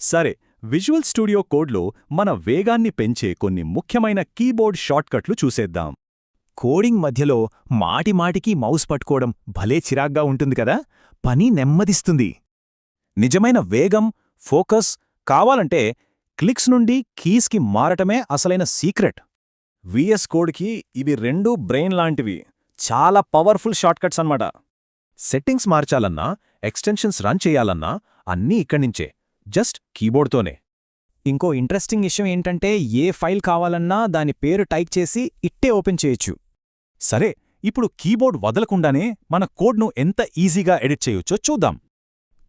సరే, visual studio కోడ్లో మన వేగాన్ని పెంచే కొన్ని ముఖ్యమైన కీబోర్డ్ షార్ట్కట్లు చూసేద్దాం. కోడింగ్ మధ్యలో మాటిమాటికి మౌస్ పట్టుకోవడం భలే చిరాగ్గా ఉంటుంది కదా, పని నెమ్మదిస్తుంది. నిజమైన వేగం, ఫోకస్ కావాలంటే క్లిక్స్ నుండి కీస్కి మారటమే అసలైన సీక్రెట్. విఎస్ కోడ్కి ఇవి రెండూ బ్రెయిన్ లాంటివి, చాలా పవర్ఫుల్ షార్ట్కట్స్ అన్నమాట. సెట్టింగ్స్ మార్చాలన్నా, ఎక్స్టెన్షన్స్ రన్ చేయాలన్నా అన్నీ ఇక్కడ్నించే, జస్ట్ కీబోర్డ్తోనే. ఇంకో ఇంట్రెస్టింగ్ విషయం ఏంటంటే ఏ ఫైల్ కావాలన్నా దాని పేరు టైప్ చేసి ఇట్టే ఓపెన్ చేయొచ్చు. సరే, ఇప్పుడు కీబోర్డ్ వదలకుండానే మన కోడ్ను ఎంత ఈజీగా ఎడిట్ చేయొచ్చో చూద్దాం.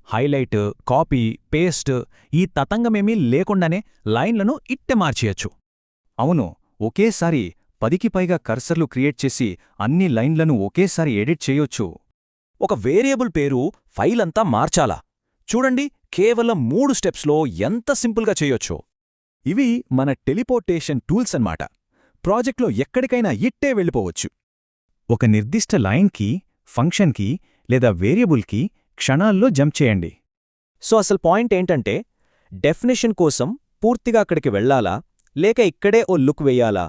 హైలైట్, కాపీ, పేస్ట్ ఈ తతంగమేమీ లేకుండానే లైన్లను ఇట్టే మార్చేయచ్చు. అవును, ఒకేసారి 10కి పైగా కర్సర్లు క్రియేట్ చేసి అన్ని లైన్లను ఒకేసారి ఎడిట్ చేయొచ్చు. ఒక వేరియబుల్ పేరు ఫైల్ అంతా మార్చాలా? చూడండి, కేవలం 3 స్టెప్స్లో ఎంత సింపుల్గా చేయొచ్చో. ఇవి మన టెలిపోర్టేషన్ టూల్స్ అన్నమాట. ప్రాజెక్ట్లో ఎక్కడికైనా ఇట్టే వెళ్ళిపోవచ్చు. ఒక నిర్దిష్ట లైన్కి, ఫంక్షన్కి లేదా వేరియబుల్కి క్షణాల్లో జంప్ చేయండి. సో అసలు పాయింట్ ఏంటంటే, డెఫినిషన్ కోసం పూర్తిగా అక్కడికి వెళ్లాలా, లేక ఇక్కడే ఓ లుక్ వెయ్యాలా?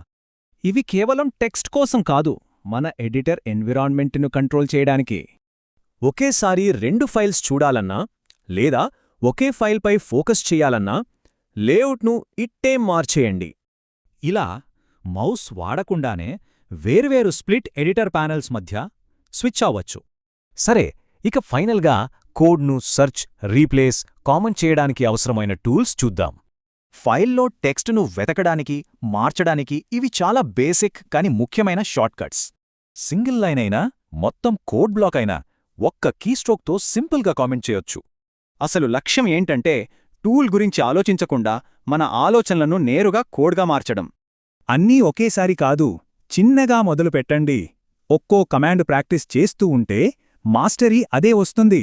ఇవి కేవలం టెక్స్ట్ కోసం కాదు, మన ఎడిటర్ ఎన్విరాన్మెంట్ను కంట్రోల్ చేయడానికి. ఒకేసారి 2 ఫైల్స్ చూడాలన్నా, లేదా ఒకే ఫైల్పై ఫోకస్ చెయ్యాలన్నా లేఅవుట్ను ఇట్టే మార్చేయండి. ఇలా మౌస్ వాడకుండానే వేర్వేరు స్ప్లిట్ ఎడిటర్ ప్యానెల్స్ మధ్య స్విచ్ అవ్వచ్చు. సరే, ఇక ఫైనల్గా కోడ్ను సర్చ్, రీప్లేస్, కామెంట్ చేయడానికి అవసరమైన టూల్స్ చూద్దాం. ఫైల్లో టెక్స్ట్ను వెతకడానికి, మార్చడానికి ఇవి చాలా బేసిక్ కాని ముఖ్యమైన షార్ట్కట్స్. సింగిల్ లైన్ అయినా, మొత్తం కోడ్ బ్లాక్ అయినా ఒక్క కీస్ట్రోక్తో సింపుల్గా కామెంట్ చేయొచ్చు. అసలు లక్ష్యం ఏంటంటే, టూల్ గురించి ఆలోచించకుండా మన ఆలోచనలను నేరుగా కోడ్గా మార్చడం. అన్నీ ఒకేసారి కాదు, చిన్నగా మొదలుపెట్టండి. ఒక్కో కమాండ్ ప్రాక్టీస్ చేస్తూ ఉంటే మాస్టరీ అదే వస్తుంది.